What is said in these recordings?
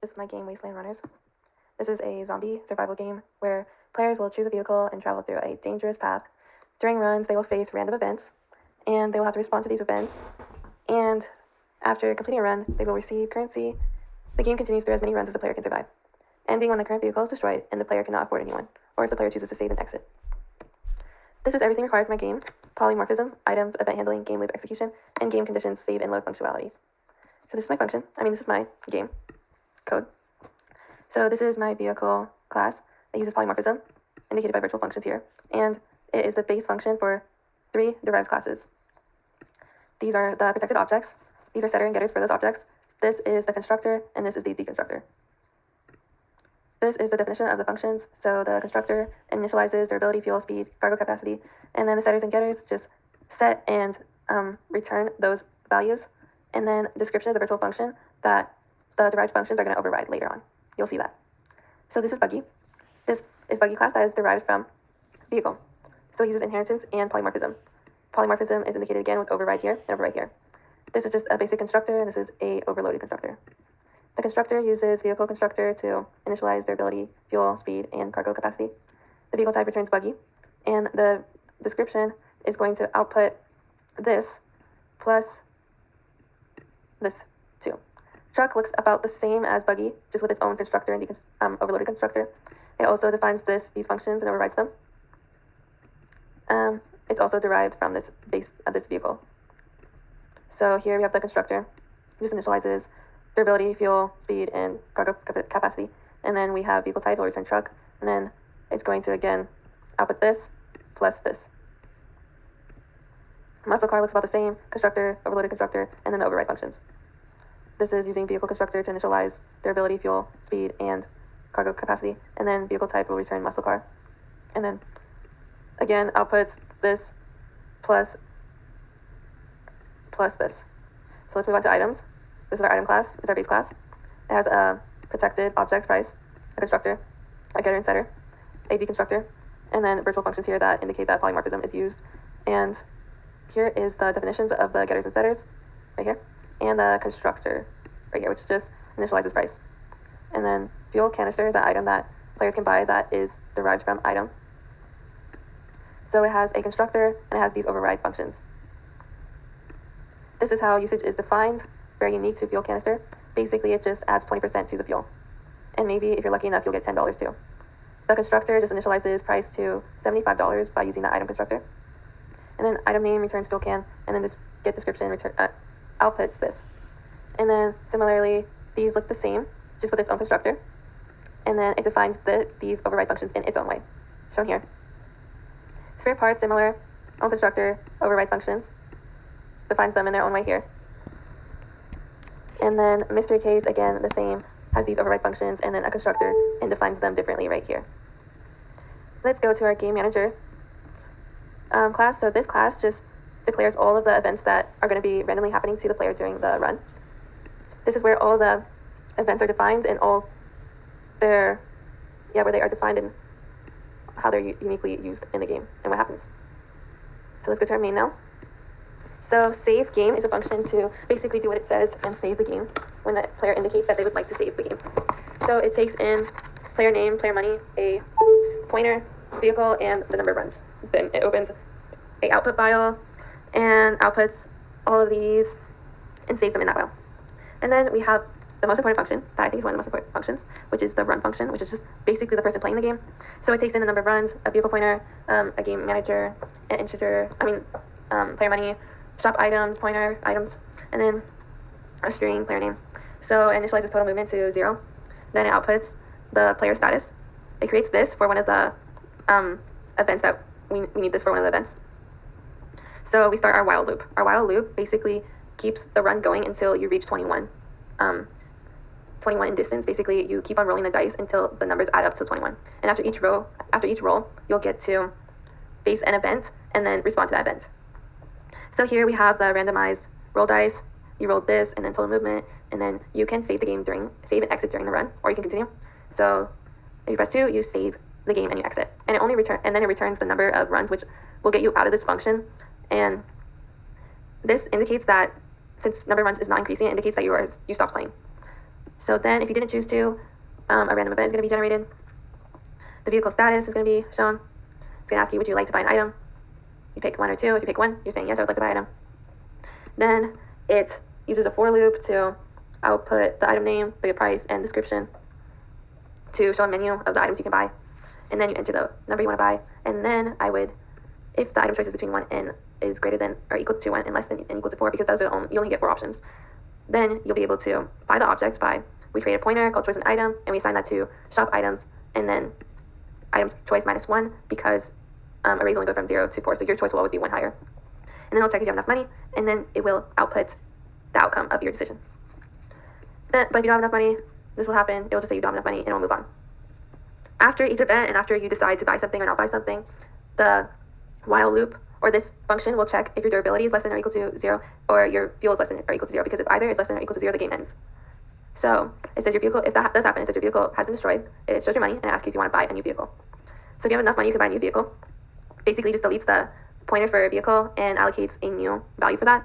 This is my game, Wasteland Runners. This is a zombie survival game where players will choose a vehicle and travel through a dangerous path. During runs, they will face random events, and they will have to respond to these events. And after completing a run, they will receive currency. The game continues through as many runs as the player can survive, ending when the current vehicle is destroyed and the player cannot afford anyone, or if the player chooses to save and exit. This is everything required for my game: polymorphism, items, event handling, game loop execution, and game conditions, save and load functionalities. So this is my function. This is my game code. So this is my vehicle class. It uses polymorphism, indicated by virtual functions here, and it is the base function for 3 derived classes. These are the protected objects. These are setter and getters for those objects. This is the constructor, and this is the deconstructor. This is the definition of the functions. So the constructor initializes durability, fuel, speed, cargo capacity, and then the setters and getters just set and return those values. And then description is a virtual function that the derived functions are going to override later on. You'll see that. So this is buggy. This is buggy class that is derived from vehicle. So it uses inheritance and polymorphism. Polymorphism is indicated again with override here and override here. This is just a basic constructor, and this is a overloaded constructor. The constructor uses vehicle constructor to initialize durability, fuel, speed, and cargo capacity. The vehicle type returns buggy, and the description is going to output this plus this too. Truck looks about the same as buggy, just with its own constructor and the overloaded constructor. It also defines these functions and overrides them. It's also derived from this base of this vehicle. So here we have the constructor, just initializes durability, fuel, speed, and cargo capacity. And then we have vehicle type, will return truck, and then it's going to again output this plus this. Muscle car looks about the same: constructor, overloaded constructor, and then the override functions. This is using vehicle constructor to initialize durability, fuel, speed, and cargo capacity, and then vehicle type will return muscle car. And then again outputs this plus this. So let's move on to items. This is our item class. It's our base class. It has a protected objects price, a constructor, a getter and setter, a deconstructor, and then virtual functions here that indicate that polymorphism is used. And here is the definitions of the getters and setters, right here, and the constructor, right here, which just initializes price. And then fuel canister is an item that players can buy that is derived from item. So it has a constructor, and it has these override functions. This is how usage is defined, very unique to fuel canister. Basically, it just adds 20% to the fuel. And maybe if you're lucky enough, you'll get $10 too. The constructor just initializes price to $75 by using the item constructor. And then item name returns fuel can, and then this get description outputs this. And then similarly, these look the same, just with its own constructor. And then it defines these override functions in its own way, shown here. Spare parts, similar, own constructor, override functions, defines them in their own way here. And then mystery case, again, the same, has these override functions and then a constructor and defines them differently right here. Let's go to our game manager class. So this class just declares all of the events that are going to be randomly happening to the player during the run. This is where all the events are defined and all where they are defined and how they're uniquely used in the game and what happens. So let's go to our main now. So save game is a function to basically do what it says and save the game when the player indicates that they would like to save the game. So it takes in player name, player money, a pointer, vehicle, and the number of runs. Then it opens a output file and outputs all of these and saves them in that file. And then we have the most important function that I think is one of the most important functions, which is the run function, which is just basically the person playing the game. So it takes in the number of runs, a vehicle pointer, a game manager, an integer, player money, shop items, pointer items, and then a string, player name. So it initializes total movement to 0. Then it outputs the player status. It creates this for one of the events that we need this for one of the events. So we start our while loop. Our while loop basically keeps the run going until you reach 21. 21 in distance. Basically, you keep on rolling the dice until the numbers add up to 21. And after each roll, you'll get to face an event and then respond to that event. So here we have the randomized roll dice. You rolled this and then total movement, and then you can save the game save and exit during the run, or you can continue. So if you press 2, you save the game and you exit. And then it returns the number of runs, which will get you out of this function. And this indicates that since number of runs is not increasing, it indicates that you stopped playing. So then if you didn't choose to, a random event is going to be generated. The vehicle status is going to be shown. It's going to ask you, would you like to buy an item? You pick 1 or 2. If you pick 1, you're saying, yes, I would like to buy an item. Then it uses a for loop to output the item name, the price, and description to show a menu of the items you can buy. And then you enter the number you want to buy. And then if the item choice is between 1 and is greater than or equal to 1 and less than and equal to 4, because those are you only get 4 options, then you'll be able to buy the objects we create a pointer called choice an item, and we assign that to shop items, and then items choice -1, because arrays only go from 0 to 4, so your choice will always be 1 higher. And then it'll check if you have enough money, and then it will output the outcome of your decision. But if you don't have enough money, this will happen. It will just say you don't have enough money, and it'll move on. After each event, and after you decide to buy something or not buy something, the while loop or this function will check if your durability is less than or equal to 0, or your fuel is less than or equal to 0, because if either is less than or equal to 0, the game ends. So it says your vehicle, if that does happen, it says your vehicle has been destroyed. It shows your money and it asks you if you want to buy a new vehicle. So if you have enough money, you can buy a new vehicle. Basically just deletes the pointer for a vehicle and allocates a new value for that.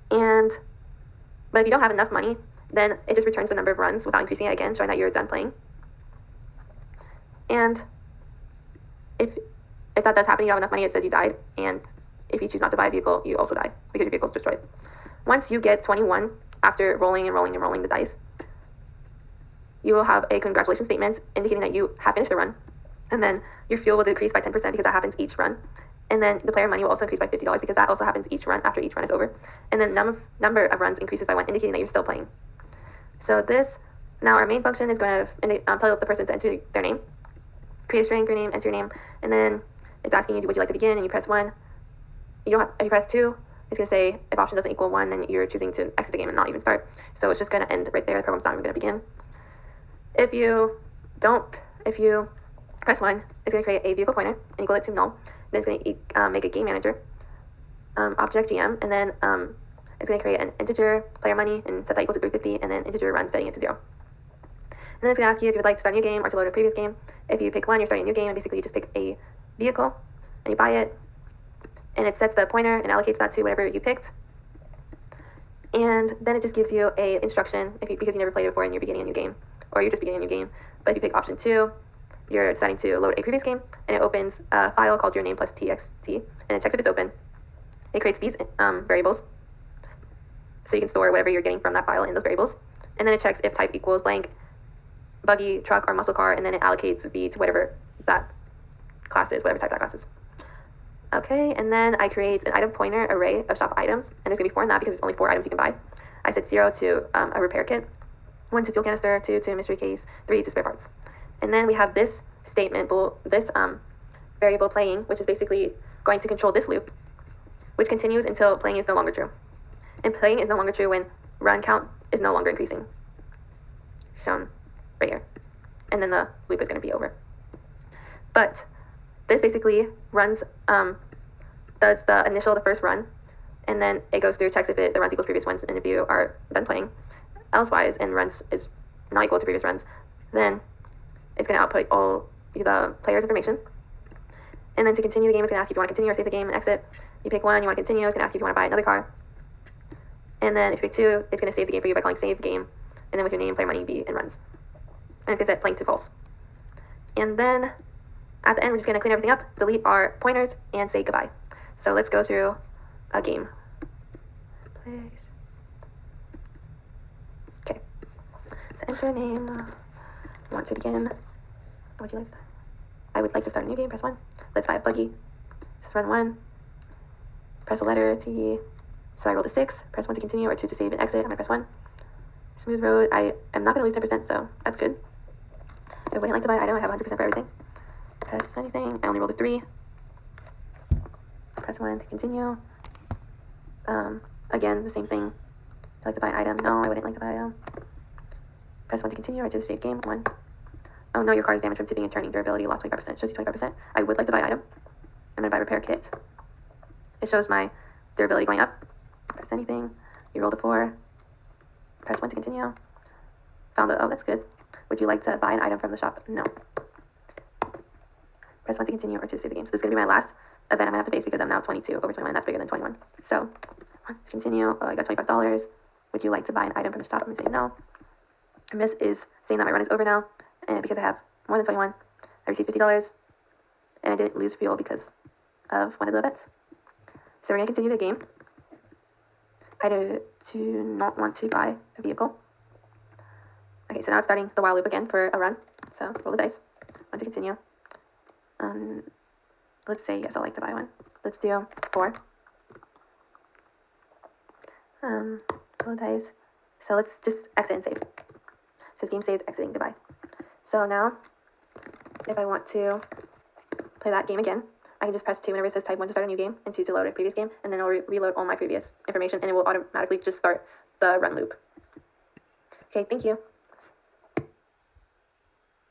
But if you don't have enough money, then it just returns the number of runs without increasing it again, showing that you're done playing. And if that does happen, you have enough money, it says you died. And if you choose not to buy a vehicle, you also die because your vehicle is destroyed. Once you get 21, after rolling and rolling and rolling the dice, you will have a congratulations statement indicating that you have finished the run. And then your fuel will decrease by 10% because that happens each run. And then the player money will also increase by $50 because that also happens each run after each run is over. And then number of runs increases by 1, indicating that you're still playing. So now our main function is going to tell the person to enter their name, create a string for your name, enter your name, and then it's asking you, would you like to begin? And you press 1. If you press 2, it's going to say if option doesn't equal 1, then you're choosing to exit the game and not even start. So it's just going to end right there. The program's not even going to begin. If you press 1, it's going to create a vehicle pointer and equal it to null. Then it's going to make a game manager object GM, and then it's going to create an integer player money and set that equal to 350, and then integer run setting it to 0. And then it's going to ask you if you would like to start a new game or to load a previous game. If you pick 1, you're starting a new game, and basically you just pick a vehicle and you buy it, and it sets the pointer and allocates that to whatever you picked. And then it just gives you a instruction because you never played it before and you're beginning a new game, or you're just beginning a new game. But if you pick option 2, you're deciding to load a previous game, and it opens a file called your name plus txt, and it checks if it's open. It creates these variables, so you can store whatever you're getting from that file in those variables. And then it checks if type equals blank, buggy, truck, or muscle car, and then it allocates V to whatever that class is, whatever type that class is. Okay, and then I create an item pointer array of shop items, and there's going to be 4 in that because there's only 4 items you can buy. I set 0 to a repair kit, 1 to fuel canister, 2 to mystery case, 3 to spare parts. And then we have this statement, this variable playing, which is basically going to control this loop, which continues until playing is no longer true. And playing is no longer true when run count is no longer increasing, shown right here. And then the loop is going to be over. But this basically runs, does the first run, and then it goes through, checks if the runs equals previous ones, and if you are done playing, elsewise, and runs is not equal to previous runs, then it's going to output all the player's information. And then to continue the game, it's going to ask you if you want to continue or save the game and exit. You pick 1, you want to continue, it's going to ask you if you want to buy another car. And then if you pick 2, it's going to save the game for you by calling save game, and then with your name, player money, B, and runs. And it's going to set playing to false. And then at the end, we're just going to clean everything up, delete our pointers, and say goodbye. So let's go through a game. Please. Okay. So enter name. Want to begin. Would you like to? I would like to start a new game. Press 1. Let's buy a buggy. Just run 1. Press a letter T. So I rolled a 6. Press 1 to continue or 2 to save and exit. I'm going to press 1. Smooth road. I am not going to lose 10%, so that's good. I wouldn't like to buy an item. I have 100% for everything. Press anything. I only rolled a 3. Press 1 to continue. Again, the same thing. I'd like to buy an item. No, I wouldn't like to buy an item. Press 1 to continue or 2 to save game. 1. Oh no, your car is damaged from tipping and turning. Durability lost 25%. Shows you 25%. I would like to buy an item. I'm going to buy repair kit. It shows my durability going up. Press anything. You rolled a 4. Press 1 to continue. Oh, that's good. Would you like to buy an item from the shop? No. Press 1 to continue or 2 to save the game. So this is going to be my last event I'm going to have to face because I'm now 22 over 21. That's bigger than 21. So 1 to continue. Oh, I got $25. Would you like to buy an item from the shop? I'm going to say no. miss is saying that my run is over now, and because I have more than 21, I received $50, and I didn't lose fuel because of one of the events. So we're going to continue the game. I do not want to buy a vehicle. Okay, so now it's starting the while loop again for a run. So roll the dice. Want to continue. Let's say yes, I'd like to buy one. Let's do 4. Roll the dice. So let's just exit and save. It says game saved, exiting, goodbye. So now, if I want to play that game again, I can just press 2 whenever it says type 1 to start a new game, and 2 to load a previous game, and then it'll reload all my previous information, and it will automatically just start the run loop. Okay, thank you.